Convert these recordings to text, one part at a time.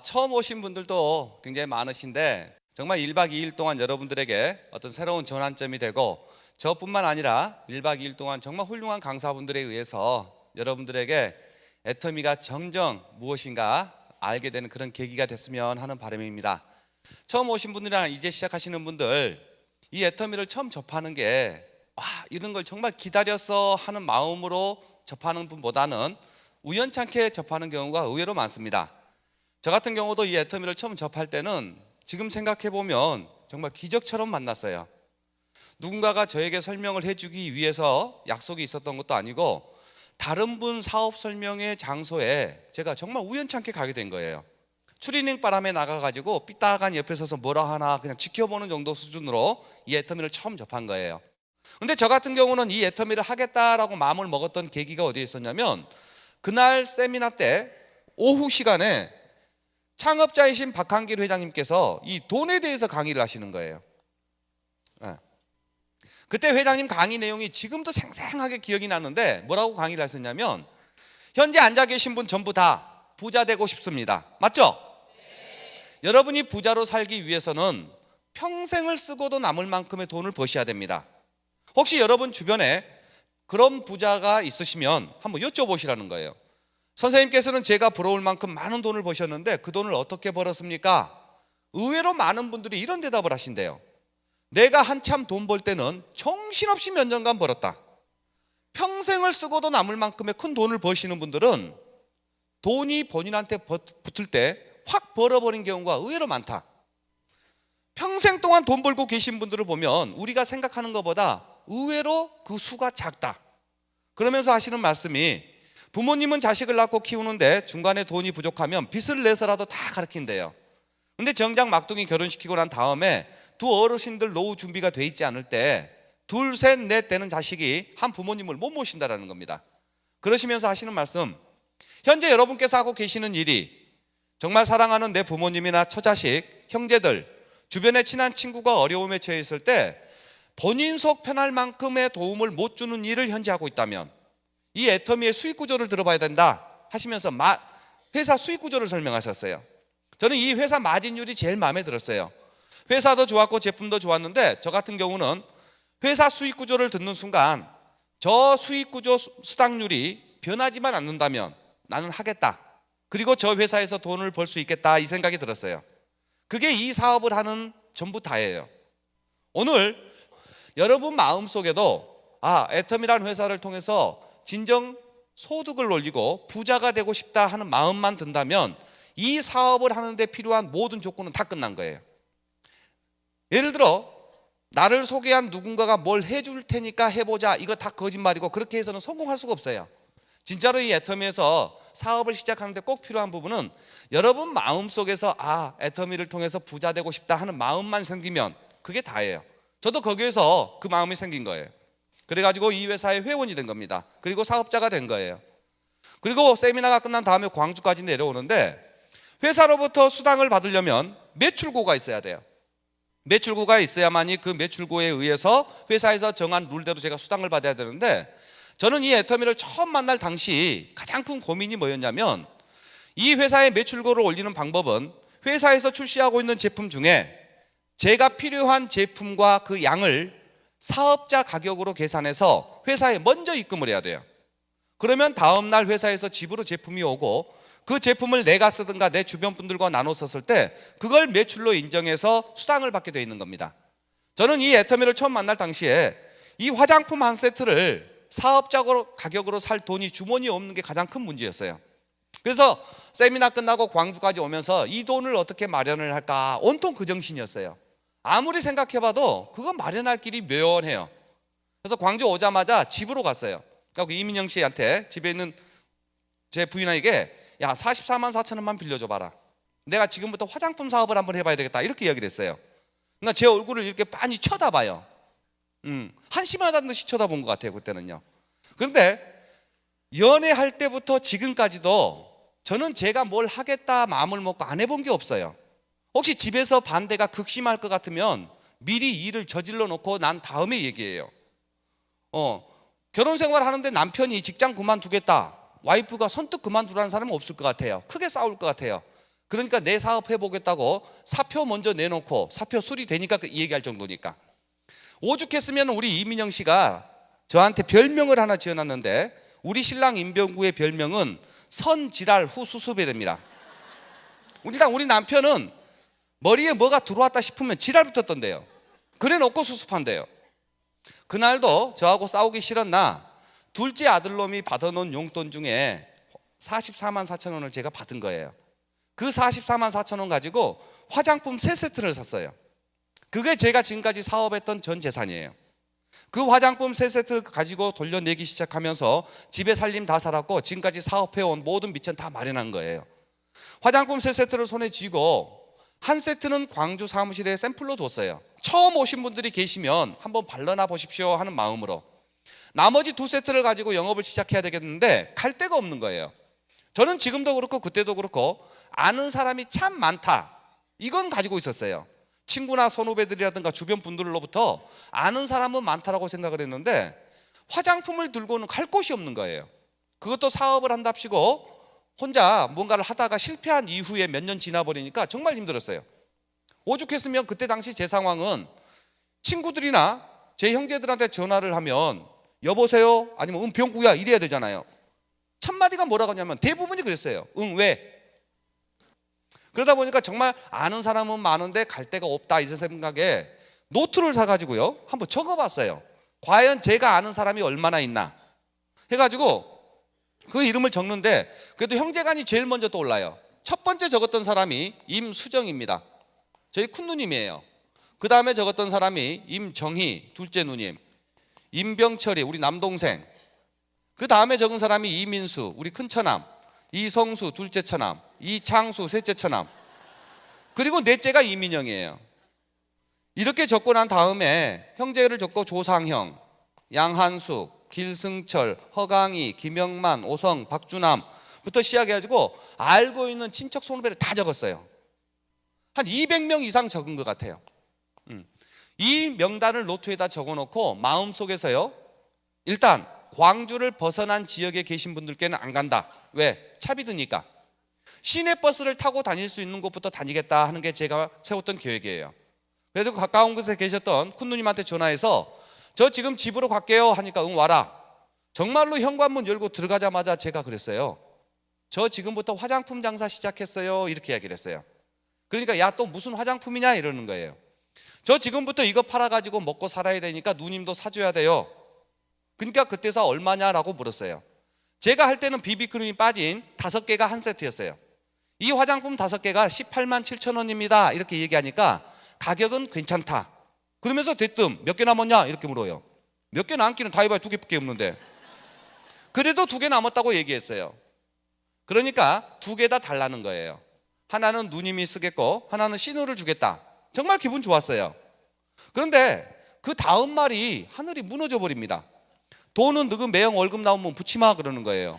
처음 오신 분들도 굉장히 많으신데 정말 1박 2일 동안 여러분들에게 어떤 새로운 전환점이 되고 저뿐만 아니라 1박 2일 동안 정말 훌륭한 강사분들에 의해서 여러분들에게 애터미가 정정 무엇인가 알게 되는 그런 계기가 됐으면 하는 바람입니다. 처음 오신 분들이나 이제 시작하시는 분들, 이 애터미를 처음 접하는 게 이런 걸 정말 기다려서 하는 마음으로 접하는 분보다는 우연찮게 접하는 경우가 의외로 많습니다. 저 같은 경우도 이 애터미를 처음 접할 때는 지금 생각해보면 정말 기적처럼 만났어요. 누군가가 저에게 설명을 해주기 위해서 약속이 있었던 것도 아니고 다른 분 사업 설명회 장소에 제가 정말 우연찮게 가게 된 거예요. 추리닝 바람에 나가가지고 삐딱한 옆에 서서 뭐라 하나 그냥 지켜보는 정도 수준으로 이 애터미를 처음 접한 거예요. 근데 저 같은 경우는 이 애터미를 하겠다라고 마음을 먹었던 계기가 어디에 있었냐면, 그날 세미나 때 오후 시간에 창업자이신 박한길 회장님께서 이 돈에 대해서 강의를 하시는 거예요. 그때 회장님 강의 내용이 지금도 생생하게 기억이 나는데 뭐라고 강의를 하셨냐면, 현재 앉아 계신 분 전부 다 부자 되고 싶습니다. 맞죠? 네. 여러분이 부자로 살기 위해서는 평생을 쓰고도 남을 만큼의 돈을 버셔야 됩니다. 혹시 여러분 주변에 그런 부자가 있으시면 한번 여쭤보시라는 거예요. 선생님께서는 제가 부러울 만큼 많은 돈을 버셨는데 그 돈을 어떻게 벌었습니까? 의외로 많은 분들이 이런 대답을 하신대요. 내가 한참 돈 벌 때는 정신없이 몇 년간 벌었다. 평생을 쓰고도 남을 만큼의 큰 돈을 버시는 분들은 돈이 본인한테 붙을 때 확 벌어버린 경우가 의외로 많다. 평생 동안 돈 벌고 계신 분들을 보면 우리가 생각하는 것보다 의외로 그 수가 작다. 그러면서 하시는 말씀이, 부모님은 자식을 낳고 키우는데 중간에 돈이 부족하면 빚을 내서라도 다 가르친대요. 근데 정작 막둥이 결혼시키고 난 다음에 두 어르신들 노후 준비가 돼 있지 않을 때 둘, 셋, 넷 되는 자식이 한 부모님을 못 모신다라는 겁니다. 그러시면서 하시는 말씀, 현재 여러분께서 하고 계시는 일이 정말 사랑하는 내 부모님이나 처자식, 형제들, 주변에 친한 친구가 어려움에 처해 있을 때 본인 속 편할 만큼의 도움을 못 주는 일을 현재 하고 있다면 이 애터미의 수익 구조를 들어봐야 된다 하시면서 회사 수익 구조를 설명하셨어요. 저는 이 회사 마진율이 제일 마음에 들었어요. 회사도 좋았고 제품도 좋았는데 저 같은 경우는 회사 수익 구조를 듣는 순간 저 수익 구조 수당률이 변하지만 않는다면 나는 하겠다. 그리고 저 회사에서 돈을 벌 수 있겠다, 이 생각이 들었어요. 그게 이 사업을 하는 전부 다예요. 오늘 여러분 마음속에도 애터미라는 회사를 통해서 진정 소득을 올리고 부자가 되고 싶다 하는 마음만 든다면 이 사업을 하는데 필요한 모든 조건은 다 끝난 거예요. 예를 들어 나를 소개한 누군가가 뭘 해줄 테니까 해보자, 이거 다 거짓말이고 그렇게 해서는 성공할 수가 없어요. 진짜로 이 애터미에서 사업을 시작하는데 꼭 필요한 부분은 여러분 마음속에서 애터미를 통해서 부자 되고 싶다 하는 마음만 생기면 그게 다예요. 저도 거기에서 그 마음이 생긴 거예요. 그래가지고 이 회사의 회원이 된 겁니다. 그리고 사업자가 된 거예요. 그리고 세미나가 끝난 다음에 광주까지 내려오는데 회사로부터 수당을 받으려면 매출고가 있어야 돼요. 매출고가 있어야만이 그 매출고에 의해서 회사에서 정한 룰대로 제가 수당을 받아야 되는데, 저는 이 애터미를 처음 만날 당시 가장 큰 고민이 뭐였냐면, 이 회사의 매출고를 올리는 방법은 회사에서 출시하고 있는 제품 중에 제가 필요한 제품과 그 양을 사업자 가격으로 계산해서 회사에 먼저 입금을 해야 돼요. 그러면 다음날 회사에서 집으로 제품이 오고 그 제품을 내가 쓰든가 내 주변 분들과 나눠 썼을 때 그걸 매출로 인정해서 수당을 받게 되어 있는 겁니다. 저는 이 애터미를 처음 만날 당시에 이 화장품 한 세트를 사업자 가격으로 살 돈이 주머니에 없는 게 가장 큰 문제였어요. 그래서 세미나 끝나고 광주까지 오면서 이 돈을 어떻게 마련을 할까 온통 그 정신이었어요. 아무리 생각해봐도 그거 마련할 길이 묘연해요. 그래서 광주 오자마자 집으로 갔어요. 그리고 이민영 씨한테, 집에 있는 제 부인에게 44만 4천 원만 빌려줘봐라. 내가 지금부터 화장품 사업을 한번 해봐야 되겠다, 이렇게 이야기를 했어요. 그러니까 제 얼굴을 이렇게 빤히 쳐다봐요. 한심하다는 듯이 쳐다본 것 같아요, 그때는요. 그런데 연애할 때부터 지금까지도 저는 제가 뭘 하겠다 마음을 먹고 안 해본 게 없어요. 혹시 집에서 반대가 극심할 것 같으면 미리 일을 저질러 놓고 난 다음에 얘기해요. 결혼 생활 하는데 남편이 직장 그만두겠다, 와이프가 선뜻 그만두라는 사람은 없을 것 같아요. 크게 싸울 것 같아요. 그러니까 내 사업 해보겠다고 사표 먼저 내놓고 사표 수리되니까 이 얘기할 정도니까. 오죽했으면 우리 이민영 씨가 저한테 별명을 하나 지어놨는데, 우리 신랑 임병구의 별명은 선지랄 후 수습이랍니다. 일단 우리 남편은 머리에 뭐가 들어왔다 싶으면 지랄 붙었던데요. 그래 놓고 수습한대요. 그날도 저하고 싸우기 싫었나 둘째 아들놈이 받아놓은 용돈 중에 44만 4천 원을 제가 받은 거예요. 그 44만 4천 원 가지고 화장품 3세트를 샀어요. 그게 제가 지금까지 사업했던 전 재산이에요. 그 화장품 3세트 가지고 돌려내기 시작하면서 집에 살림 다 살았고 지금까지 사업해온 모든 미천 다 마련한 거예요. 화장품 3세트를 손에 쥐고 한 세트는 광주 사무실에 샘플로 뒀어요. 처음 오신 분들이 계시면 한번 발라나 보십시오 하는 마음으로. 나머지 2세트를 가지고 영업을 시작해야 되겠는데 갈 데가 없는 거예요. 저는 지금도 그렇고 그때도 그렇고 아는 사람이 참 많다, 이건 가지고 있었어요. 친구나 선후배들이라든가 주변 분들로부터 아는 사람은 많다라고 생각을 했는데 화장품을 들고는 갈 곳이 없는 거예요. 그것도 사업을 한답시고 혼자 뭔가를 하다가 실패한 이후에 몇 년 지나버리니까 정말 힘들었어요. 오죽했으면 그때 당시 제 상황은 친구들이나 제 형제들한테 전화를 하면 여보세요? 아니면 병구야 이래야 되잖아요. 첫 마디가 뭐라고 하냐면 대부분이 그랬어요. 응, 왜? 그러다 보니까 정말 아는 사람은 많은데 갈 데가 없다, 이 생각에 노트를 사가지고요 한번 적어봤어요. 과연 제가 아는 사람이 얼마나 있나 해가지고 그 이름을 적는데 그래도 형제간이 제일 먼저 떠올라요. 첫 번째 적었던 사람이 임수정입니다. 저희 큰누님이에요. 그 다음에 적었던 사람이 임정희, 둘째 누님, 임병철이 우리 남동생, 그 다음에 적은 사람이 이민수, 우리 큰처남, 이성수, 둘째 처남, 이창수, 셋째 처남, 그리고 넷째가 이민영이에요. 이렇게 적고 난 다음에 형제를 적고 조상형, 양한숙, 길승철, 허강희, 김영만, 오성, 박주남부터 시작해가지고 알고 있는 친척 손후배를 다 적었어요. 한 200명 이상 적은 것 같아요. 이 명단을 노트에다 적어놓고 마음속에서요, 일단 광주를 벗어난 지역에 계신 분들께는 안 간다. 왜? 차비 드니까. 시내버스를 타고 다닐 수 있는 곳부터 다니겠다 하는 게 제가 세웠던 계획이에요. 그래서 가까운 곳에 계셨던 큰누님한테 전화해서 저 지금 집으로 갈게요 하니까 응 와라. 정말로 현관문 열고 들어가자마자 제가 그랬어요. 저 지금부터 화장품 장사 시작했어요, 이렇게 이야기를 했어요. 그러니까 야 또 무슨 화장품이냐 이러는 거예요. 저 지금부터 이거 팔아가지고 먹고 살아야 되니까 누님도 사줘야 돼요. 그러니까 그때서 얼마냐라고 물었어요. 제가 할 때는 비비크림이 빠진 5개가 한 세트였어요. 이 화장품 5개가 18만 7천 원입니다 이렇게 얘기하니까 가격은 괜찮다. 그러면서 대뜸 몇 개 남았냐 이렇게 물어요. 몇 개 남기는 다 해봐야 2개밖에 없는데. 그래도 2개 남았다고 얘기했어요. 그러니까 2개 다 달라는 거예요. 하나는 누님이 쓰겠고 하나는 신우를 주겠다. 정말 기분 좋았어요. 그런데 그 다음 말이 하늘이 무너져 버립니다. 돈은 너희 매형 월급 나오면 붙이마 그러는 거예요.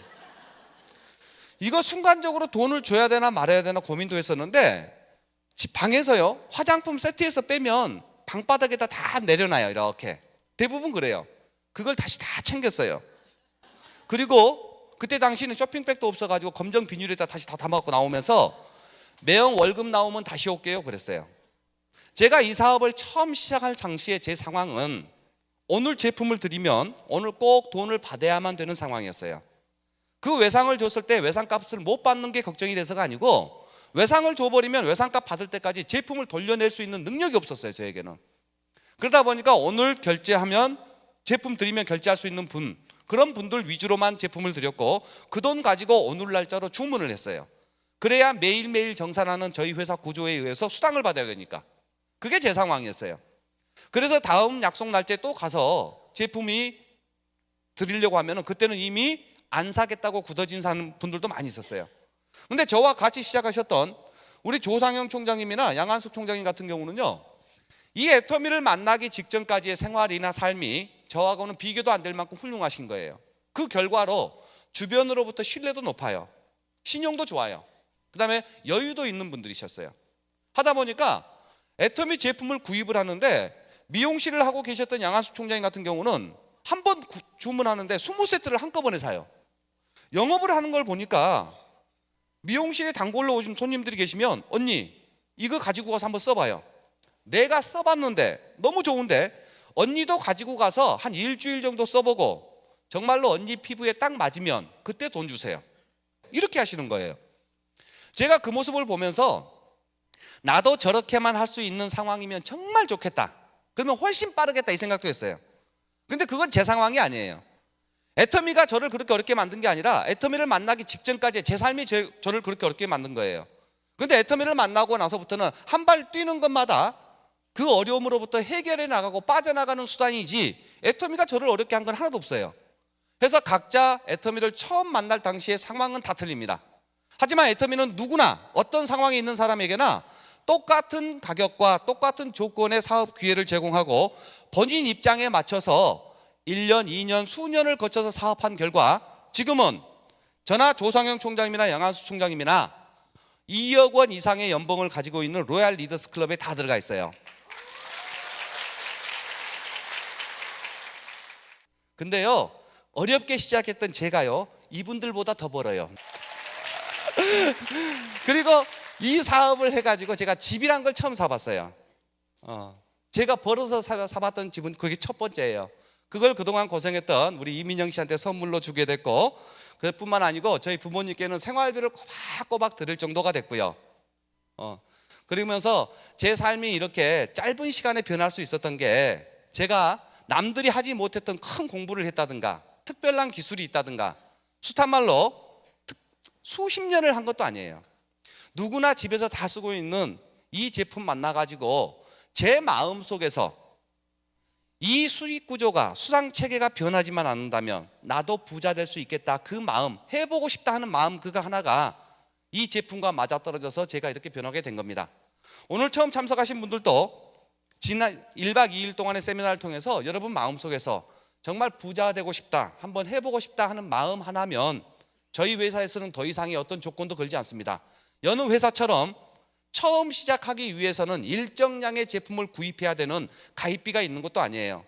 이거 순간적으로 돈을 줘야 되나 말아야 되나 고민도 했었는데 집 방에서요 화장품 세트에서 빼면 방바닥에다 다 내려놔요. 이렇게 대부분 그래요. 그걸 다시 다 챙겼어요. 그리고 그때 당시는 쇼핑백도 없어가지고 검정 비닐에다 다시 다 담아갖고 나오면서 매형 월급 나오면 다시 올게요 그랬어요. 제가 이 사업을 처음 시작할 당시에 제 상황은 오늘 제품을 드리면 오늘 꼭 돈을 받아야만 되는 상황이었어요. 그 외상을 줬을 때 외상값을 못 받는 게 걱정이 돼서가 아니고 외상을 줘버리면 외상값 받을 때까지 제품을 돌려낼 수 있는 능력이 없었어요 저에게는. 그러다 보니까 오늘 결제하면 제품 드리면 결제할 수 있는 분, 그런 분들 위주로만 제품을 드렸고 그 돈 가지고 오늘 날짜로 주문을 했어요. 그래야 매일매일 정산하는 저희 회사 구조에 의해서 수당을 받아야 되니까. 그게 제 상황이었어요. 그래서 다음 약속 날짜에 또 가서 제품이 드리려고 하면 그때는 이미 안 사겠다고 굳어진 분들도 많이 있었어요. 근데 저와 같이 시작하셨던 우리 조상영 총장님이나 양한숙 총장님 같은 경우는요, 이 애터미를 만나기 직전까지의 생활이나 삶이 저하고는 비교도 안 될 만큼 훌륭하신 거예요. 그 결과로 주변으로부터 신뢰도 높아요. 신용도 좋아요. 그 다음에 여유도 있는 분들이셨어요. 하다 보니까 애터미 제품을 구입을 하는데 미용실을 하고 계셨던 양한숙 총장님 같은 경우는 한 번 주문하는데 20세트를 한꺼번에 사요. 영업을 하는 걸 보니까 미용실에 단골로 오신 손님들이 계시면 언니 이거 가지고 가서 한번 써봐요. 내가 써봤는데 너무 좋은데 언니도 가지고 가서 한 일주일 정도 써보고 정말로 언니 피부에 딱 맞으면 그때 돈 주세요. 이렇게 하시는 거예요. 제가 그 모습을 보면서 나도 저렇게만 할 수 있는 상황이면 정말 좋겠다. 그러면 훨씬 빠르겠다 이 생각도 했어요. 근데 그건 제 상황이 아니에요. 애터미가 저를 그렇게 어렵게 만든 게 아니라 애터미를 만나기 직전까지 제 삶이 저를 그렇게 어렵게 만든 거예요. 근데 애터미를 만나고 나서부터는 한 발 뛰는 것마다 그 어려움으로부터 해결해 나가고 빠져나가는 수단이지 애터미가 저를 어렵게 한 건 하나도 없어요. 그래서 각자 애터미를 처음 만날 당시의 상황은 다 틀립니다. 하지만 애터미는 누구나 어떤 상황에 있는 사람에게나 똑같은 가격과 똑같은 조건의 사업 기회를 제공하고 본인 입장에 맞춰서 1년, 2년, 수년을 거쳐서 사업한 결과 지금은 저나 조상영 총장님이나 양한수 총장님이나 2억 원 이상의 연봉을 가지고 있는 로얄 리더스 클럽에 다 들어가 있어요. 근데요, 어렵게 시작했던 제가요, 이분들보다 더 벌어요. 그리고 이 사업을 해가지고 제가 집이란 걸 처음 사봤어요. 제가 벌어서 사봤던 집은 그게 첫 번째예요. 그걸 그동안 고생했던 우리 이민영 씨한테 선물로 주게 됐고, 그뿐만 아니고 저희 부모님께는 생활비를 꼬박꼬박 드릴 정도가 됐고요. 그러면서 제 삶이 이렇게 짧은 시간에 변할 수 있었던 게 제가 남들이 하지 못했던 큰 공부를 했다든가 특별한 기술이 있다든가 숱한 말로 수십 년을 한 것도 아니에요. 누구나 집에서 다 쓰고 있는 이 제품 만나가지고 제 마음속에서 이 수익 구조가 수당 체계가 변하지만 않는다면 나도 부자 될 수 있겠다, 그 마음, 해보고 싶다 하는 마음, 그거 하나가 이 제품과 맞아떨어져서 제가 이렇게 변하게 된 겁니다. 오늘 처음 참석하신 분들도 지난 1박 2일 동안의 세미나를 통해서 여러분 마음속에서 정말 부자가 되고 싶다, 한번 해보고 싶다 하는 마음 하나면 저희 회사에서는 더 이상의 어떤 조건도 걸지 않습니다. 여느 회사처럼 처음 시작하기 위해서는 일정량의 제품을 구입해야 되는 가입비가 있는 것도 아니에요.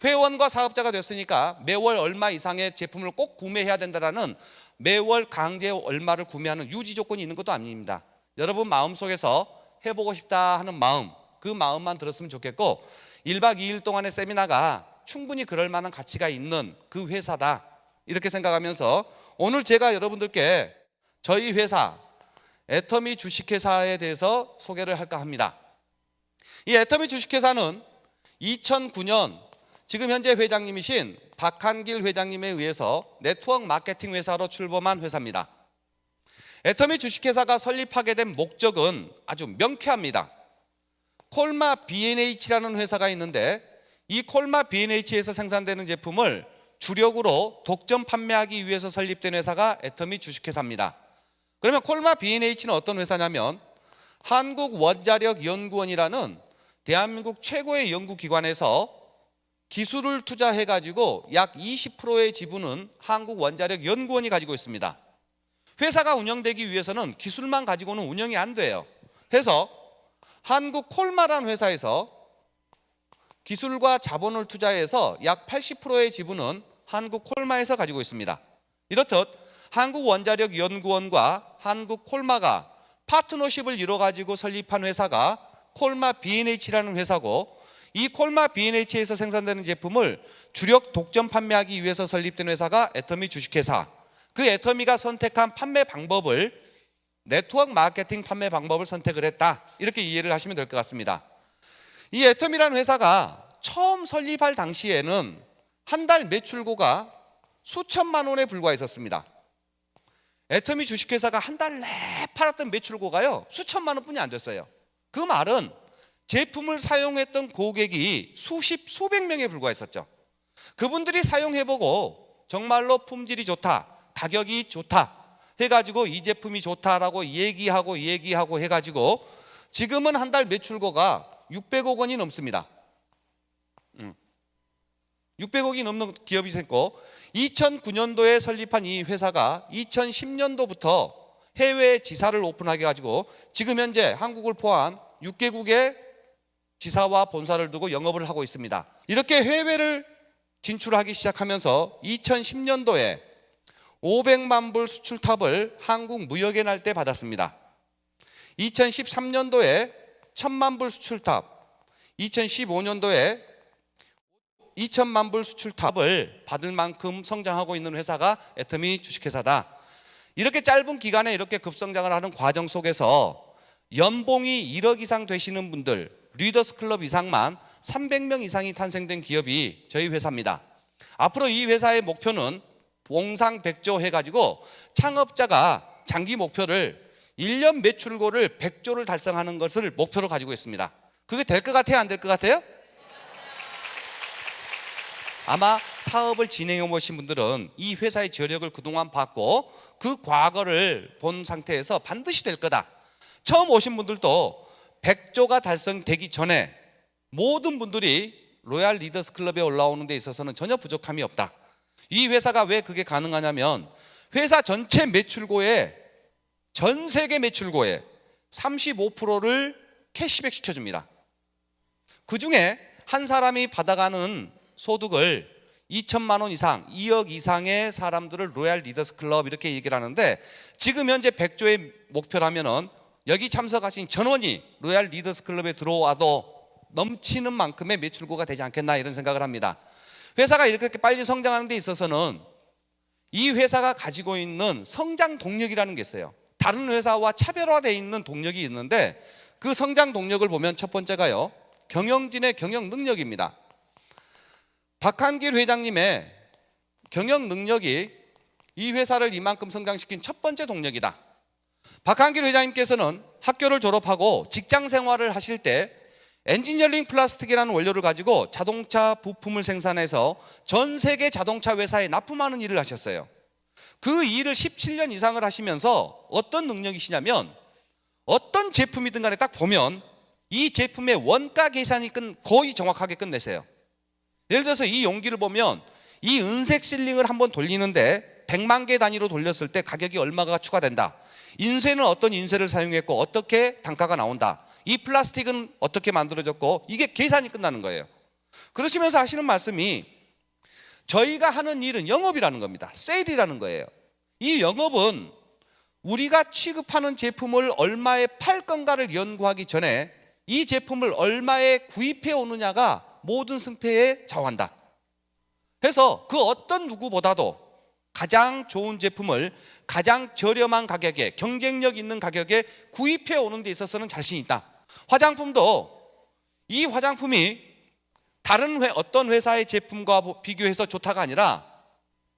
회원과 사업자가 됐으니까 매월 얼마 이상의 제품을 꼭 구매해야 된다는 매월 강제 얼마를 구매하는 유지 조건이 있는 것도 아닙니다. 여러분 마음속에서 해보고 싶다 하는 마음, 그 마음만 들었으면 좋겠고 1박 2일 동안의 세미나가 충분히 그럴 만한 가치가 있는 그 회사다, 이렇게 생각하면서 오늘 제가 여러분들께 저희 회사 애터미 주식회사에 대해서 소개를 할까 합니다. 이 애터미 주식회사는 2009년 지금 현재 회장님이신 박한길 회장님에 의해서 네트워크 마케팅 회사로 출범한 회사입니다. 애터미 주식회사가 설립하게 된 목적은 아주 명쾌합니다. 콜마 B&H라는 회사가 있는데 이 콜마 B&H에서 생산되는 제품을 주력으로 독점 판매하기 위해서 설립된 회사가 애터미 주식회사입니다. 그러면 콜마 B&H는 어떤 회사냐면 한국원자력연구원이라는 대한민국 최고의 연구기관에서 기술을 투자해가지고 약 20%의 지분은 한국원자력연구원이 가지고 있습니다. 회사가 운영되기 위해서는 기술만 가지고는 운영이 안 돼요. 그래서 한국콜마라는 회사에서 기술과 자본을 투자해서 약 80%의 지분은 한국콜마에서 가지고 있습니다. 이렇듯 한국원자력연구원과 한국콜마가 파트너십을 이뤄가지고 설립한 회사가 콜마 B&H라는 회사고, 이 콜마 B&H에서 생산되는 제품을 주력 독점 판매하기 위해서 설립된 회사가 애터미 주식회사. 그 애터미가 선택한 판매 방법을 네트워크 마케팅 판매 방법을 선택을 했다, 이렇게 이해를 하시면 될 것 같습니다. 이 애터미라는 회사가 처음 설립할 당시에는 한 달 매출고가 수천만 원에 불과했었습니다. 애터미 주식회사가 한 달 내 팔았던 매출고가요 수천만 원뿐이 안 됐어요. 그 말은 제품을 사용했던 고객이 수백 명에 불과했었죠. 그분들이 사용해보고 정말로 품질이 좋다, 가격이 좋다 해가지고 이 제품이 좋다라고 얘기하고 해가지고 지금은 한 달 매출고가 600억 원이 넘습니다. 600억이 넘는 기업이 됐고 2009년도에 설립한 이 회사가 2010년도부터 해외 지사를 오픈하게 가지고 지금 현재 한국을 포함한 6개국의 지사와 본사를 두고 영업을 하고 있습니다. 이렇게 해외를 진출하기 시작하면서 2010년도에 500만 불 수출탑을 한국 무역의 날 때 받았습니다. 2013년도에 1000만 불 수출탑, 2015년도에 2000만 불 수출탑을 받을 만큼 성장하고 있는 회사가 애터미 주식회사다. 이렇게 짧은 기간에 이렇게 급성장을 하는 과정 속에서 연봉이 1억 이상 되시는 분들, 리더스 클럽 이상만 300명 이상이 탄생된 기업이 저희 회사입니다. 앞으로 이 회사의 목표는 봉상백조 해가지고 창업자가 장기 목표를 1년 매출고를 100조를 달성하는 것을 목표로 가지고 있습니다. 그게 될 것 같아요? 안 될 것 같아요? 아마 사업을 진행해 보신 분들은 이 회사의 저력을 그동안 봤고 그 과거를 본 상태에서 반드시 될 거다. 처음 오신 분들도 100조가 달성되기 전에 모든 분들이 로얄 리더스 클럽에 올라오는 데 있어서는 전혀 부족함이 없다. 이 회사가 왜 그게 가능하냐면 회사 전체 매출고의 전 세계 매출고의 35%를 캐시백 시켜줍니다. 그 중에 한 사람이 받아가는 소득을 2천만 원 이상, 2억 이상의 사람들을 로얄 리더스 클럽 이렇게 얘기를 하는데 지금 현재 100조의 목표라면은 여기 참석하신 전원이 로얄 리더스 클럽에 들어와도 넘치는 만큼의 매출고가 되지 않겠나 이런 생각을 합니다. 회사가 이렇게 빨리 성장하는 데 있어서는 이 회사가 가지고 있는 성장 동력이라는 게 있어요. 다른 회사와 차별화되어 있는 동력이 있는데 그 성장 동력을 보면 첫 번째가요, 경영진의 경영 능력입니다. 박한길 회장님의 경영 능력이 이 회사를 이만큼 성장시킨 첫 번째 동력이다. 박한길 회장님께서는 학교를 졸업하고 직장 생활을 하실 때 엔지니어링 플라스틱이라는 원료를 가지고 자동차 부품을 생산해서 전 세계 자동차 회사에 납품하는 일을 하셨어요. 그 일을 17년 이상을 하시면서 어떤 능력이시냐면 어떤 제품이든 간에 딱 보면 이 제품의 원가 계산이 거의 정확하게 끝내세요. 예를 들어서 이 용기를 보면 이 은색 실링을 한번 돌리는데 100만 개 단위로 돌렸을 때 가격이 얼마가 추가된다. 인쇄는 어떤 인쇄를 사용했고 어떻게 단가가 나온다. 이 플라스틱은 어떻게 만들어졌고 이게 계산이 끝나는 거예요. 그러시면서 하시는 말씀이 저희가 하는 일은 영업이라는 겁니다. 세일이라는 거예요. 이 영업은 우리가 취급하는 제품을 얼마에 팔 건가를 연구하기 전에 이 제품을 얼마에 구입해 오느냐가 모든 승패에 좌우한다. 그래서 그 어떤 누구보다도 가장 좋은 제품을 가장 저렴한 가격에 경쟁력 있는 가격에 구입해 오는 데 있어서는 자신이 있다. 화장품도 이 화장품이 다른 어떤 회사의 제품과 비교해서 좋다가 아니라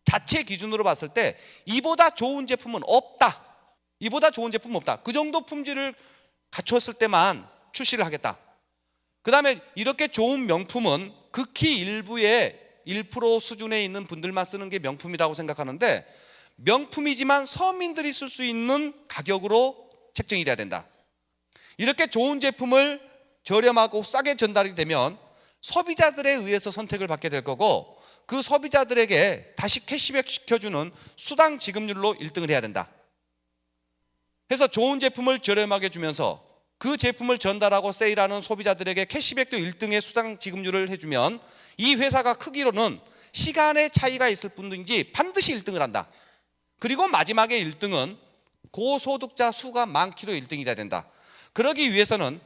자체 기준으로 봤을 때 이보다 좋은 제품은 없다. 이보다 좋은 제품은 없다. 그 정도 품질을 갖췄을 때만 출시를 하겠다. 그 다음에 이렇게 좋은 명품은 극히 일부의 1% 수준에 있는 분들만 쓰는 게 명품이라고 생각하는데 명품이지만 서민들이 쓸 수 있는 가격으로 책정이 돼야 된다. 이렇게 좋은 제품을 저렴하고 싸게 전달이 되면 소비자들에 의해서 선택을 받게 될 거고 그 소비자들에게 다시 캐시백 시켜주는 수당 지급률로 1등을 해야 된다. 그래서 좋은 제품을 저렴하게 주면서 그 제품을 전달하고 세일하는 소비자들에게 캐시백도 1등의 수당 지급률을 해주면 이 회사가 크기로는 시간의 차이가 있을 뿐이지 반드시 1등을 한다. 그리고 마지막에 1등은 고소득자 수가 많기로 1등이 돼야 된다. 그러기 위해서는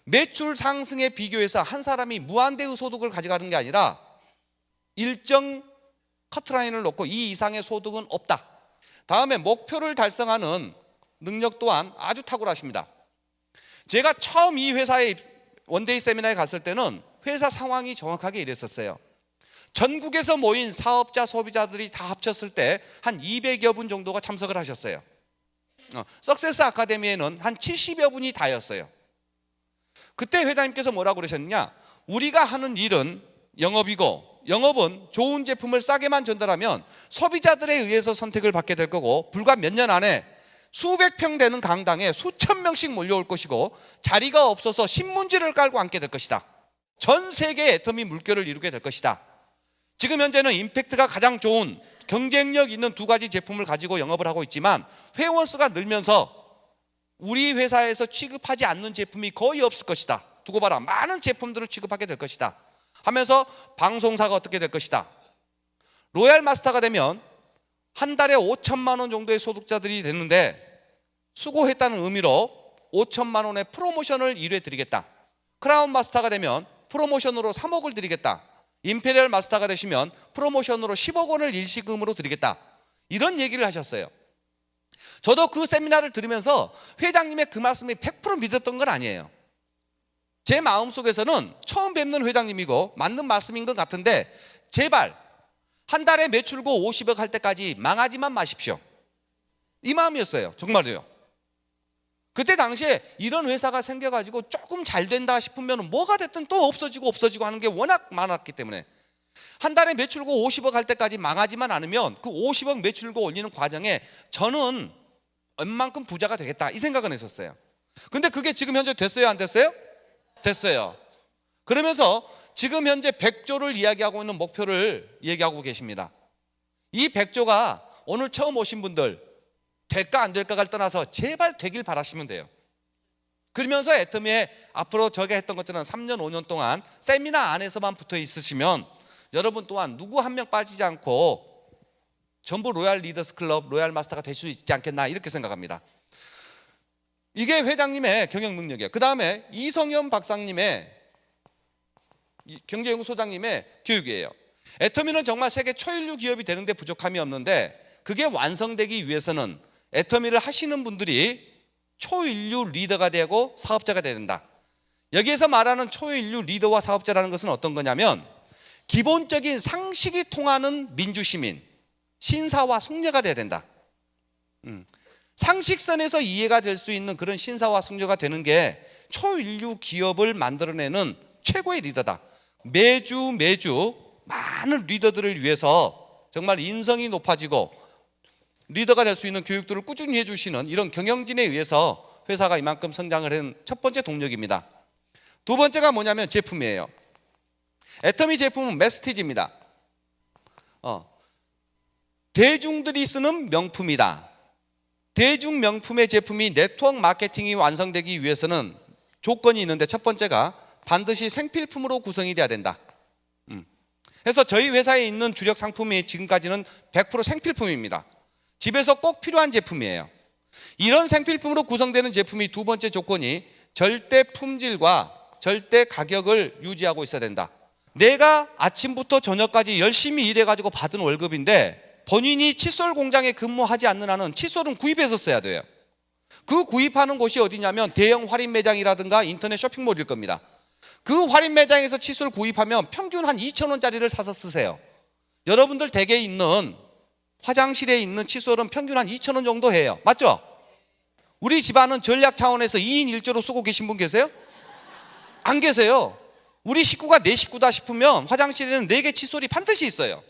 매출 상승에 비교해서 한 사람이 무한대의 소득을 가져가는 게 아니라 일정 커트라인을 놓고 이 이상의 소득은 없다. 다음에 목표를 달성하는 능력 또한 아주 탁월하십니다. 제가 처음 이 회사에 원데이 세미나에 갔을 때는 회사 상황이 정확하게 이랬었어요. 전국에서 모인 사업자, 소비자들이 다 합쳤을 때 한 200여 분 정도가 참석을 하셨어요. 석세스 아카데미에는 한 70여 분이 다였어요. 그때 회장님께서 뭐라고 그러셨느냐, 우리가 하는 일은 영업이고 영업은 좋은 제품을 싸게만 전달하면 소비자들에 의해서 선택을 받게 될 거고 불과 몇 년 안에 수백 평 되는 강당에 수천 명씩 몰려올 것이고 자리가 없어서 신문지를 깔고 앉게 될 것이다. 전 세계의 애터미 물결을 이루게 될 것이다. 지금 현재는 임팩트가 가장 좋은 경쟁력 있는 두 가지 제품을 가지고 영업을 하고 있지만 회원 수가 늘면서 우리 회사에서 취급하지 않는 제품이 거의 없을 것이다. 두고 봐라, 많은 제품들을 취급하게 될 것이다 하면서 방송사가 어떻게 될 것이다. 로얄 마스터가 되면 한 달에 5천만 원 정도의 소득자들이 됐는데 수고했다는 의미로 5천만 원의 프로모션을 1회 드리겠다. 크라운 마스터가 되면 프로모션으로 3억을 드리겠다. 임페리얼 마스터가 되시면 프로모션으로 10억 원을 일시금으로 드리겠다. 이런 얘기를 하셨어요. 저도 그 세미나를 들으면서 회장님의 그 말씀이 100% 믿었던 건 아니에요. 제 마음속에서는 처음 뵙는 회장님이고 맞는 말씀인 것 같은데 제발 한 달에 매출고 50억 할 때까지 망하지만 마십시오. 이 마음이었어요. 정말로요. 그때 당시에 이런 회사가 생겨가지고 조금 잘 된다 싶으면 뭐가 됐든 또 없어지고 하는 게 워낙 많았기 때문에 한 달에 매출고 50억 할 때까지 망하지만 않으면 그 50억 매출고 올리는 과정에 저는 웬만큼 부자가 되겠다 이 생각은 했었어요. 근데 그게 지금 현재 됐어요? 안 됐어요? 됐어요. 그러면서 지금 현재 100조를 이야기하고 있는 목표를 얘기하고 계십니다. 이 100조가 오늘 처음 오신 분들 될까 안 될까를 떠나서 제발 되길 바라시면 돼요. 그러면서 애터미에 앞으로 저게 했던 것처럼 3년 5년 동안 세미나 안에서만 붙어 있으시면 여러분 또한 누구 한 명 빠지지 않고 전부 로얄 리더스 클럽 로얄 마스터가 될 수 있지 않겠나 이렇게 생각합니다. 이게 회장님의 경영 능력이에요. 그 다음에 이성현 박사님의 경제연구소장님의 교육이에요. 애터미는 정말 세계 초일류 기업이 되는데 부족함이 없는데 그게 완성되기 위해서는 애터미를 하시는 분들이 초인류 리더가 되고 사업자가 돼야 된다. 여기에서 말하는 초인류 리더와 사업자라는 것은 어떤 거냐면 기본적인 상식이 통하는 민주시민, 신사와 숙녀가 돼야 된다. 상식선에서 이해가 될 수 있는 그런 신사와 숙녀가 되는 게 초인류 기업을 만들어내는 최고의 리더다. 매주 많은 리더들을 위해서 정말 인성이 높아지고 리더가 될 수 있는 교육들을 꾸준히 해주시는 이런 경영진에 의해서 회사가 이만큼 성장을 한 첫 번째 동력입니다. 두 번째가 뭐냐면 제품이에요. 애터미 제품은 메스티지입니다. 대중들이 쓰는 명품이다. 대중 명품의 제품이 네트워크 마케팅이 완성되기 위해서는 조건이 있는데 첫 번째가 반드시 생필품으로 구성이 돼야 된다. 그래서 저희 회사에 있는 주력 상품이 지금까지는 100% 생필품입니다. 집에서 꼭 필요한 제품이에요. 이런 생필품으로 구성되는 제품이 두 번째 조건이 절대 품질과 절대 가격을 유지하고 있어야 된다. 내가 아침부터 저녁까지 열심히 일해가지고 받은 월급인데 본인이 칫솔 공장에 근무하지 않는 한은 칫솔은 구입해서 써야 돼요. 그 구입하는 곳이 어디냐면 대형 할인 매장이라든가 인터넷 쇼핑몰일 겁니다. 그 할인 매장에서 칫솔 구입하면 평균 한 2,000원짜리를 사서 쓰세요. 여러분들 댁에 있는 화장실에 있는 칫솔은 평균 한 2,000원 정도 해요. 맞죠? 우리 집안은 전략 차원에서 2인 1조로 쓰고 계신 분 계세요? 안 계세요. 우리 식구가 내 식구다 싶으면 화장실에는 4개 칫솔이 반드시 있어요.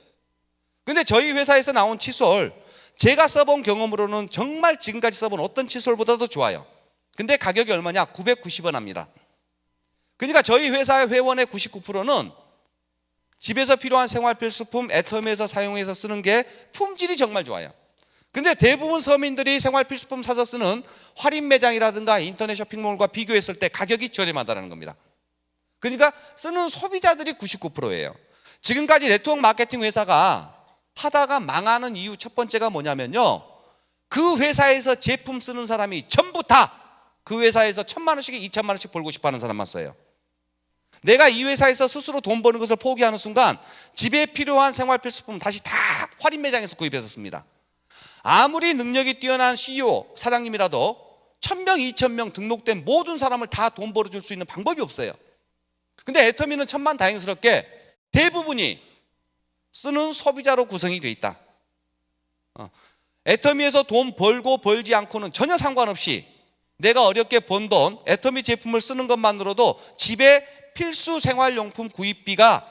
근데 저희 회사에서 나온 칫솔 제가 써본 경험으로는 정말 지금까지 써본 어떤 칫솔보다도 좋아요. 근데 가격이 얼마냐? 990원 합니다. 그러니까 저희 회사의 회원의 99%는 집에서 필요한 생활 필수품 애터미에서 사용해서 쓰는 게 품질이 정말 좋아요. 근데 대부분 서민들이 생활 필수품 사서 쓰는 할인 매장이라든가 인터넷 쇼핑몰과 비교했을 때 가격이 저렴하다는 겁니다. 그러니까 쓰는 소비자들이 99%예요. 지금까지 네트워크 마케팅 회사가 하다가 망하는 이유 첫 번째가 뭐냐면요, 그 회사에서 제품 쓰는 사람이 전부 다 그 회사에서 1,000만 원씩 2,000만 원씩 벌고 싶어 하는 사람만 써요. 내가 이 회사에서 스스로 돈 버는 것을 포기하는 순간 집에 필요한 생활 필수품 다시 다 할인 매장에서 구입해서 씁니다. 아무리 능력이 뛰어난 CEO 사장님이라도 1,000명 2,000명 등록된 모든 사람을 다 돈 벌어줄 수 있는 방법이 없어요. 근데 애터미는 천만다행스럽게 대부분이 쓰는 소비자로 구성이 되어 있다. 애터미에서 돈 벌고 벌지 않고는 전혀 상관없이 내가 어렵게 번 돈 애터미 제품을 쓰는 것만으로도 집에 필수 생활용품 구입비가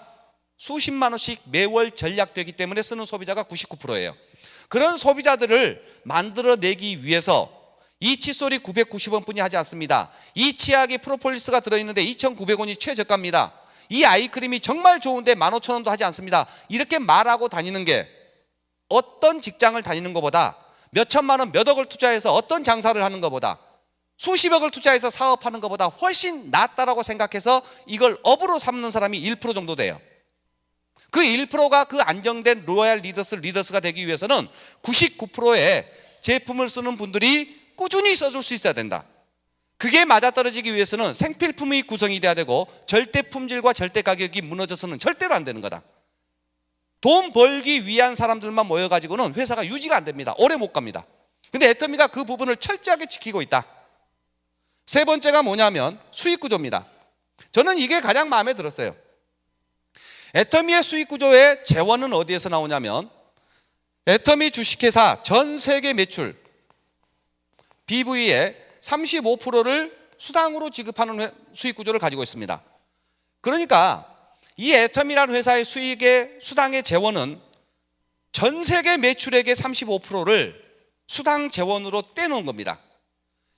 수십만 원씩 매월 전략되기 때문에 쓰는 소비자가 99%예요. 그런 소비자들을 만들어내기 위해서 이 칫솔이 990원 뿐이 하지 않습니다. 이 치약이 프로폴리스가 들어있는데 2,900원이 최저가입니다. 이 아이크림이 정말 좋은데 15,000원도 하지 않습니다. 이렇게 말하고 다니는 게 어떤 직장을 다니는 것보다 몇 천만 원 몇 억을 투자해서 어떤 장사를 하는 것보다 수십억을 투자해서 사업하는 것보다 훨씬 낫다라고 생각해서 이걸 업으로 삼는 사람이 1% 정도 돼요. 그 1%가 그 안정된 로얄 리더스가 되기 위해서는 99%의 제품을 쓰는 분들이 꾸준히 써줄 수 있어야 된다. 그게 맞아떨어지기 위해서는 생필품이 구성이 돼야 되고 절대 품질과 절대 가격이 무너져서는 절대로 안 되는 거다. 돈 벌기 위한 사람들만 모여가지고는 회사가 유지가 안 됩니다. 오래 못 갑니다. 근데 애터미가 그 부분을 철저하게 지키고 있다. 세 번째가 뭐냐면 수익 구조입니다. 저는 이게 가장 마음에 들었어요. 애터미의 수익 구조의 재원은 어디에서 나오냐면 애터미 주식회사 전 세계 매출 BV의 35%를 수당으로 지급하는 수익 구조를 가지고 있습니다. 그러니까 이 애터미라는 회사의 수익의 수당의 재원은 전 세계 매출액의 35%를 수당 재원으로 떼놓은 겁니다.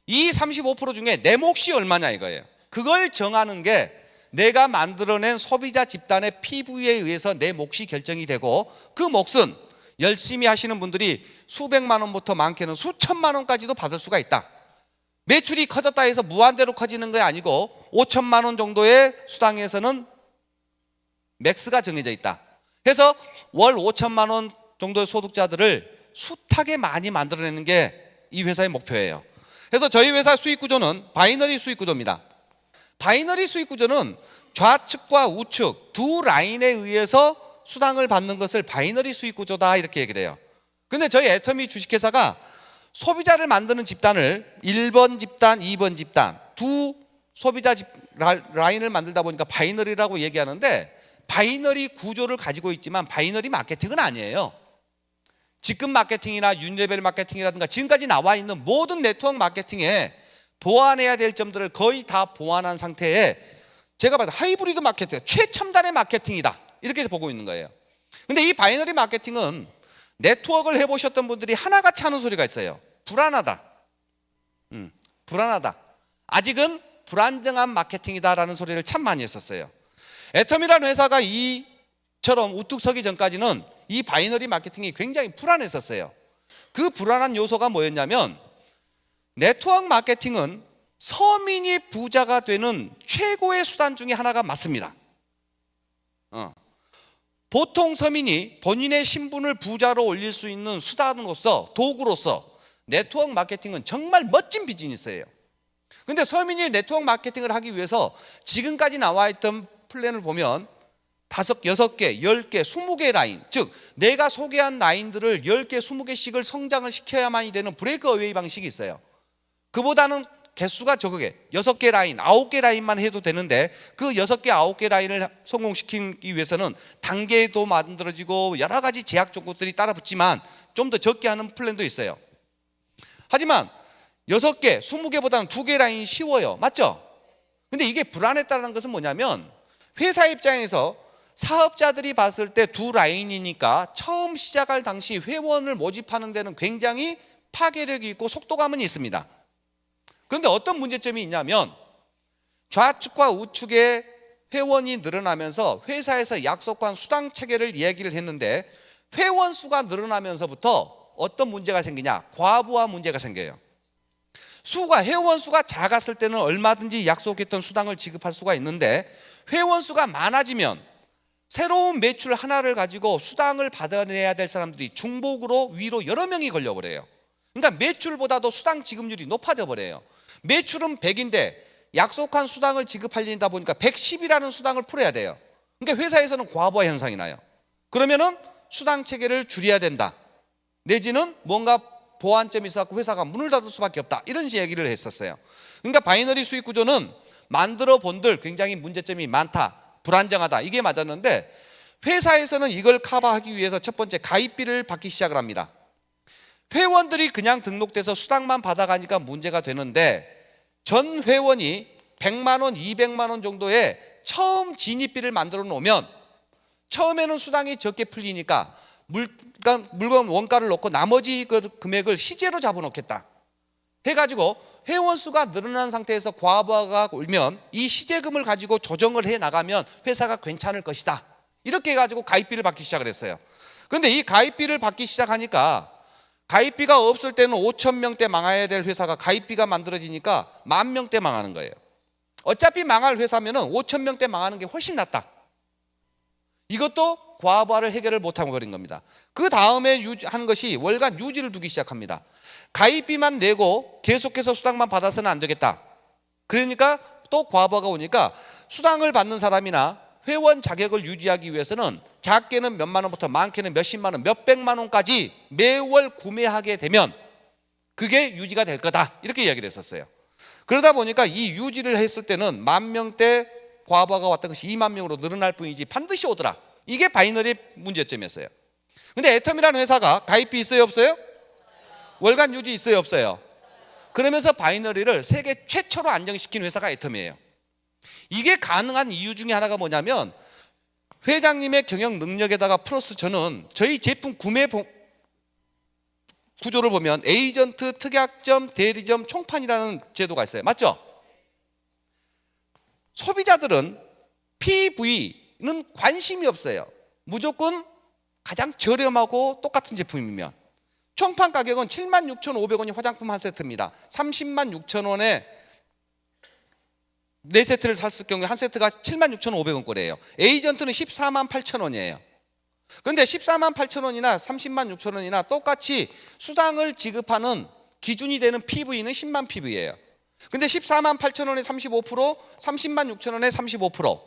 이 35% 중에 내 몫이 얼마냐 이거예요. 그걸 정하는 게 내가 만들어낸 소비자 집단의 PV에 의해서 내 몫이 결정이 되고 그 몫은 열심히 하시는 분들이 수백만 원부터 많게는 수천만 원까지도 받을 수가 있다. 매출이 커졌다 해서 무한대로 커지는 게 아니고 5천만 원 정도의 수당에서는 맥스가 정해져 있다. 그래서 월 5천만 원 정도의 소득자들을 숱하게 많이 만들어내는 게 이 회사의 목표예요. 그래서 저희 회사 수익 구조는 바이너리 수익 구조입니다. 바이너리 수익 구조는 좌측과 우측 두 라인에 의해서 수당을 받는 것을 바이너리 수익 구조다 이렇게 얘기를 해요. 근데 저희 애터미 주식회사가 소비자를 만드는 집단을 1번 집단, 2번 집단 두 소비자 라인을 만들다 보니까 바이너리라고 얘기하는데 바이너리 구조를 가지고 있지만 바이너리 마케팅은 아니에요. 직급 마케팅이나 유니레벨 마케팅이라든가 지금까지 나와 있는 모든 네트워크 마케팅에 보완해야 될 점들을 거의 다 보완한 상태에 제가 봐도 하이브리드 마케팅, 최첨단의 마케팅이다 이렇게 보고 있는 거예요. 근데 이 바이너리 마케팅은 네트워크를 해보셨던 분들이 하나같이 하는 소리가 있어요. 불안하다. 불안하다. 아직은 불안정한 마케팅이다라는 소리를 참 많이 했었어요. 애터미라는 회사가 이처럼 우뚝 서기 전까지는 이 바이너리 마케팅이 굉장히 불안했었어요. 그 불안한 요소가 뭐였냐면 네트워크 마케팅은 서민이 부자가 되는 최고의 수단 중에 하나가 맞습니다. 보통 서민이 본인의 신분을 부자로 올릴 수 있는 수단으로서 도구로서 네트워크 마케팅은 정말 멋진 비즈니스예요. 근데 서민이 네트워크 마케팅을 하기 위해서 지금까지 나와 있던 플랜을 보면 5, 6개, 10개, 20개 라인, 즉 내가 소개한 라인들을 10개, 20개씩을 성장을 시켜야만이 되는 브레이크 어웨이 방식이 있어요. 그보다는 개수가 적게 6개 라인, 9개 라인만 해도 되는데 그 6개, 9개 라인을 성공시키기 위해서는 단계도 만들어지고 여러 가지 제약 조건들이 따라 붙지만 좀 더 적게 하는 플랜도 있어요. 하지만 6개, 20개보다는 2개 라인이 쉬워요. 맞죠? 근데 이게 불안했다는 것은 뭐냐면 회사 입장에서 사업자들이 봤을 때 두 라인이니까 처음 시작할 당시 회원을 모집하는 데는 굉장히 파괴력이 있고 속도감은 있습니다. 그런데 어떤 문제점이 있냐면 좌측과 우측에 회원이 늘어나면서 회사에서 약속한 수당 체계를 이야기를 했는데 회원 수가 늘어나면서부터 어떤 문제가 생기냐? 과부하 문제가 생겨요. 회원 수가 작았을 때는 얼마든지 약속했던 수당을 지급할 수가 있는데 회원 수가 많아지면 새로운 매출 하나를 가지고 수당을 받아내야 될 사람들이 중복으로 위로 여러 명이 걸려버려요. 그러니까 매출보다도 수당 지급률이 높아져 버려요. 매출은 100인데 약속한 수당을 지급하려다 보니까 110이라는 수당을 풀어야 돼요. 그러니까 회사에서는 과부하 현상이 나요. 그러면은 수당 체계를 줄여야 된다. 내지는 뭔가 보완점이 있어서 회사가 문을 닫을 수밖에 없다. 이런 얘기를 했었어요. 그러니까 바이너리 수익 구조는 만들어 본들 굉장히 문제점이 많다. 불안정하다. 이게 맞았는데 회사에서는 이걸 커버하기 위해서 첫 번째 가입비를 받기 시작을 합니다. 회원들이 그냥 등록돼서 수당만 받아가니까 문제가 되는데 전 회원이 100만 원, 200만 원 정도의 처음 진입비를 만들어 놓으면 처음에는 수당이 적게 풀리니까 물건 원가를 놓고 나머지 그 금액을 시제로 잡아놓겠다 해가지고 회원 수가 늘어난 상태에서 과부하가 오면 이 시제금을 가지고 조정을 해 나가면 회사가 괜찮을 것이다. 이렇게 해가지고 가입비를 받기 시작을 했어요. 그런데 이 가입비를 받기 시작하니까 가입비가 없을 때는 5천 명대 망해야 될 회사가 가입비가 만들어지니까 10,000명대 망하는 거예요. 어차피 망할 회사면은 5천 명대 망하는 게 훨씬 낫다. 이것도 과부하를 해결을 못하고 버린 겁니다. 그 다음에 하는 것이 월간 유지를 두기 시작합니다. 가입비만 내고 계속해서 수당만 받아서는 안 되겠다. 그러니까 또 과부하가 오니까 수당을 받는 사람이나 회원 자격을 유지하기 위해서는 작게는 몇만 원부터 많게는 몇십만 원, 몇백만 원까지 매월 구매하게 되면 그게 유지가 될 거다. 이렇게 이야기를 했었어요. 그러다 보니까 이 유지를 했을 때는 10,000명대 과부하가 왔던 것이 20,000명으로 늘어날 뿐이지 반드시 오더라. 이게 바이너리 문제점이었어요. 근데 애텀이라는 회사가 가입비 있어요, 없어요? 월간 유지 있어요, 없어요? 그러면서 바이너리를 세계 최초로 안정시킨 회사가 애텀이에요. 이게 가능한 이유 중에 하나가 뭐냐면 회장님의 경영 능력에다가 플러스 저는 저희 제품 구매 구조를 보면 에이전트, 특약점, 대리점, 총판이라는 제도가 있어요. 맞죠? 소비자들은 PV는 관심이 없어요. 무조건 가장 저렴하고 똑같은 제품이면. 총판 가격은 76,500원이 화장품 한 세트입니다. 306,000원에 4세트를 샀을 경우에 한 세트가 76,500원 꼴이에요. 에이전트는 148,000원이에요. 그런데 148,000원이나 306,000원이나 똑같이 수당을 지급하는 기준이 되는 PV는 10만 PV예요. 근데 148,000원에 35%, 306,000원에 35%.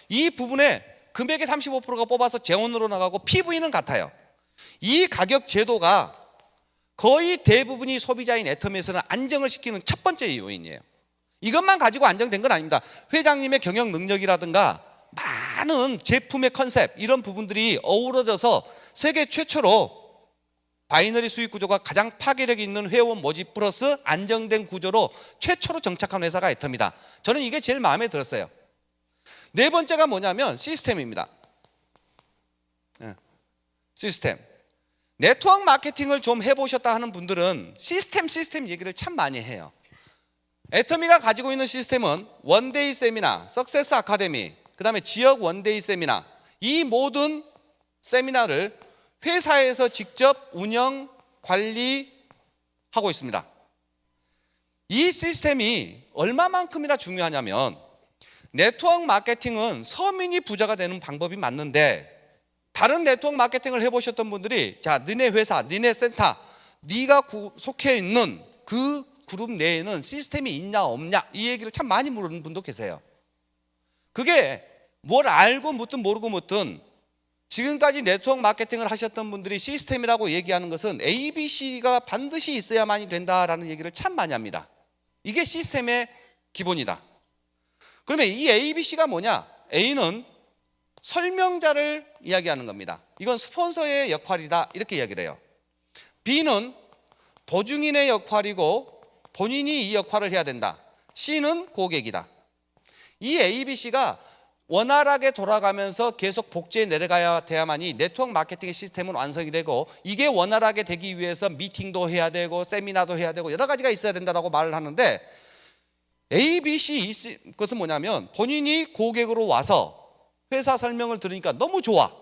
이 부분에 금액의 35%가 뽑아서 재원으로 나가고 PV는 같아요. 이 가격 제도가 거의 대부분이 소비자인 애텀에서는 안정을 시키는 첫 번째 요인이에요. 이것만 가지고 안정된 건 아닙니다. 회장님의 경영 능력이라든가 많은 제품의 컨셉 이런 부분들이 어우러져서 세계 최초로 바이너리 수익 구조가 가장 파괴력 있는 회원 모집 플러스 안정된 구조로 최초로 정착한 회사가 애텀이다. 저는 이게 제일 마음에 들었어요. 네 번째가 뭐냐면 시스템입니다. 시스템. 네트워크 마케팅을 좀 해보셨다 하는 분들은 시스템 얘기를 참 많이 해요. 애터미가 가지고 있는 시스템은 원데이 세미나, 석세스 아카데미, 그 다음에 지역 원데이 세미나, 이 모든 세미나를 회사에서 직접 운영, 관리하고 있습니다. 이 시스템이 얼마만큼이나 중요하냐면 네트워크 마케팅은 서민이 부자가 되는 방법이 맞는데 다른 네트워크 마케팅을 해보셨던 분들이 자, 너네 회사, 너네 센터, 네가 속해 있는 그 그룹 내에는 시스템이 있냐 없냐 이 얘기를 참 많이 물어보는 분도 계세요. 그게 뭘 알고 묻든 모르고 묻든 지금까지 네트워크 마케팅을 하셨던 분들이 시스템이라고 얘기하는 것은 ABC가 반드시 있어야만이 된다라는 얘기를 참 많이 합니다. 이게 시스템의 기본이다. 그러면 이 ABC가 뭐냐? A는 설명자를 이야기하는 겁니다. 이건 스폰서의 역할이다 이렇게 이야기를 해요. B는 보증인의 역할이고 본인이 이 역할을 해야 된다. C는 고객이다. 이 ABC가 원활하게 돌아가면서 계속 복제해 내려가야 돼야만이 네트워크 마케팅의 시스템은 완성이 되고 이게 원활하게 되기 위해서 미팅도 해야 되고 세미나도 해야 되고 여러 가지가 있어야 된다고 말을 하는데 ABC 그것은 뭐냐면 본인이 고객으로 와서 회사 설명을 들으니까 너무 좋아.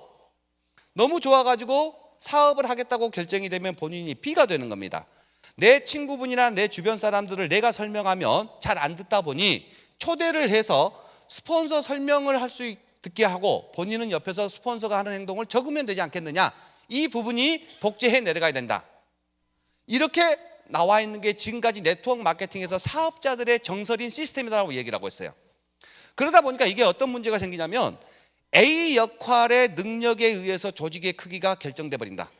너무 좋아가지고 사업을 하겠다고 결정이 되면 본인이 B가 되는 겁니다. 내 친구분이나 내 주변 사람들을 내가 설명하면 잘 안 듣다 보니 초대를 해서 스폰서 설명을 할 수 듣게 하고 본인은 옆에서 스폰서가 하는 행동을 적으면 되지 않겠느냐. 이 부분이 복제해 내려가야 된다. 이렇게 나와 있는 게 지금까지 네트워크 마케팅에서 사업자들의 정설인 시스템이라고 얘기를 하고 있어요. 그러다 보니까 이게 어떤 문제가 생기냐면 A 역할의 능력에 의해서 조직의 크기가 결정돼 버린다.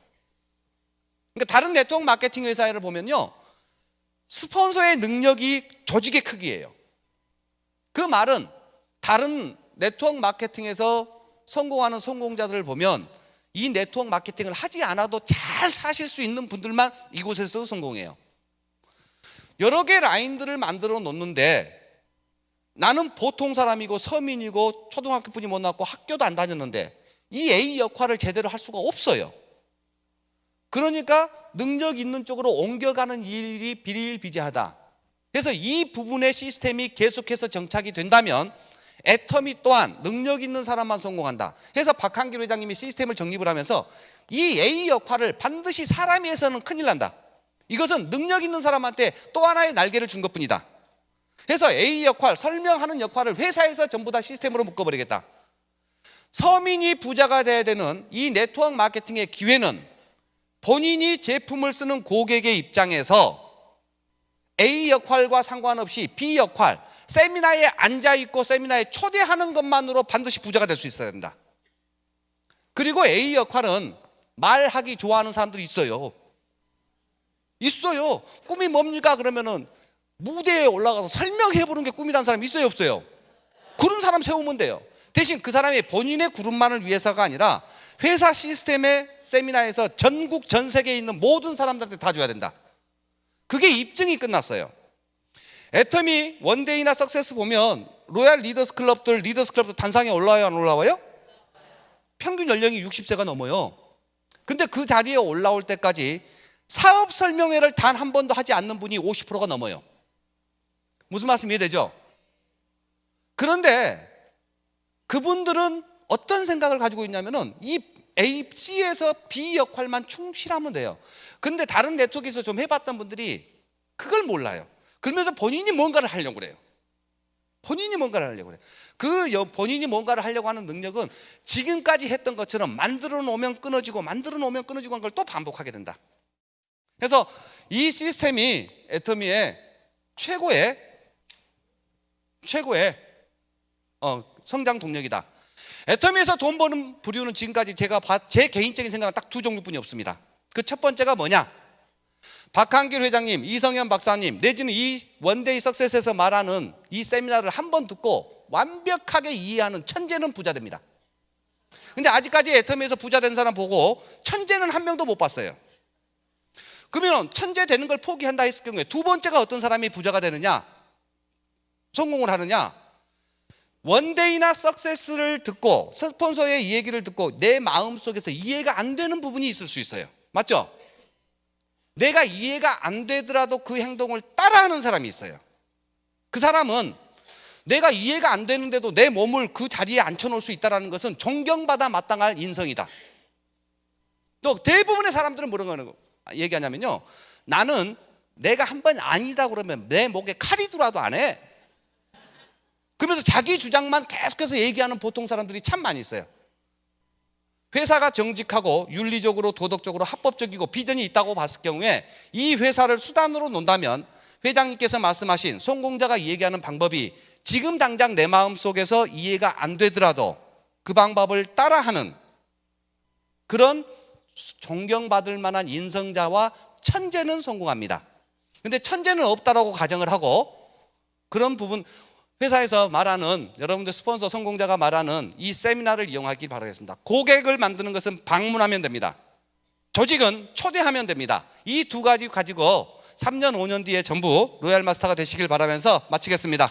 그러니까 다른 네트워크 마케팅 회사를 보면요, 스폰서의 능력이 조직의 크기예요. 그 말은 다른 네트워크 마케팅에서 성공하는 성공자들을 보면 이 네트워크 마케팅을 하지 않아도 잘 사실 수 있는 분들만 이곳에서 성공해요. 여러 개 라인들을 만들어 놓는데 나는 보통 사람이고 서민이고 초등학교뿐이 못 나왔고 학교도 안 다녔는데 이 A 역할을 제대로 할 수가 없어요. 그러니까 능력 있는 쪽으로 옮겨가는 일이 비일비재하다. 그래서 이 부분의 시스템이 계속해서 정착이 된다면 애터미 또한 능력 있는 사람만 성공한다. 그래서 박한길 회장님이 시스템을 정립을 하면서 이 A 역할을 반드시 사람이 해서는 큰일 난다. 이것은 능력 있는 사람한테 또 하나의 날개를 준 것뿐이다. 그래서 A 역할, 설명하는 역할을 회사에서 전부 다 시스템으로 묶어버리겠다. 서민이 부자가 돼야 되는 이 네트워크 마케팅의 기회는 본인이 제품을 쓰는 고객의 입장에서 A 역할과 상관없이 B 역할, 세미나에 앉아있고 세미나에 초대하는 것만으로 반드시 부자가 될 수 있어야 된다. 그리고 A 역할은 말하기 좋아하는 사람들이 있어요. 꿈이 뭡니까? 그러면은 무대에 올라가서 설명해보는 게 꿈이라는 사람이 있어요, 없어요? 그런 사람 세우면 돼요. 대신 그 사람이 본인의 그룹만을 위해서가 아니라 회사 시스템의 세미나에서 전국 전 세계에 있는 모든 사람들한테 다 줘야 된다. 그게 입증이 끝났어요. 애터미 원데이나 석세스 보면 로얄 리더스 클럽들 단상에 올라와요, 안 올라와요? 평균 연령이 60세가 넘어요. 근데 그 자리에 올라올 때까지 사업 설명회를 단 한 번도 하지 않는 분이 50%가 넘어요. 무슨 말씀 이해되죠? 그런데 그분들은 어떤 생각을 가지고 있냐면은 이 A, C에서 B 역할만 충실하면 돼요. 근데 다른 네트워크에서 좀 해봤던 분들이 그걸 몰라요. 그러면서 본인이 뭔가를 하려고 그래요. 본인이 뭔가를 하려고 하는 능력은 지금까지 했던 것처럼 만들어 놓으면 끊어지고 한 걸 또 반복하게 된다. 그래서 이 시스템이 애터미의 최고의 성장 동력이다. 애터미에서 돈 버는 부류는 지금까지 제 개인적인 생각은 딱 두 종류뿐이 없습니다. 그 첫 번째가 뭐냐? 박한길 회장님, 이성현 박사님 내지는 이 원데이 석세스에서 말하는 이 세미나를 한 번 듣고 완벽하게 이해하는 천재는 부자 됩니다. 근데 아직까지 애터미에서 부자 된 사람 보고 천재는 한 명도 못 봤어요. 그러면 천재 되는 걸 포기한다 했을 경우에 두 번째가 어떤 사람이 부자가 되느냐, 성공을 하느냐? 원데이나 석세스를 듣고 스폰서의 이 얘기를 듣고 내 마음속에서 이해가 안 되는 부분이 있을 수 있어요. 맞죠? 내가 이해가 안 되더라도 그 행동을 따라하는 사람이 있어요. 그 사람은 내가 이해가 안 되는데도 내 몸을 그 자리에 앉혀놓을 수 있다는 것은 존경받아 마땅할 인성이다. 또 대부분의 사람들은 뭐라고 얘기하냐면요, 나는 내가 한 번 아니다 그러면 내 목에 칼이 들어와도 안 해. 그러면서 자기 주장만 계속해서 얘기하는 보통 사람들이 참 많이 있어요. 회사가 정직하고 윤리적으로 도덕적으로 합법적이고 비전이 있다고 봤을 경우에 이 회사를 수단으로 논다면 회장님께서 말씀하신 성공자가 얘기하는 방법이 지금 당장 내 마음속에서 이해가 안 되더라도 그 방법을 따라하는 그런 존경받을 만한 인성자와 천재는 성공합니다. 근데 천재는 없다라고 가정을 하고 그런 부분, 회사에서 말하는 여러분들 스폰서 성공자가 말하는 이 세미나를 이용하기 바라겠습니다. 고객을 만드는 것은 방문하면 됩니다. 조직은 초대하면 됩니다. 이 두 가지 가지고 3년 5년 뒤에 전부 로얄 마스터가 되시길 바라면서 마치겠습니다.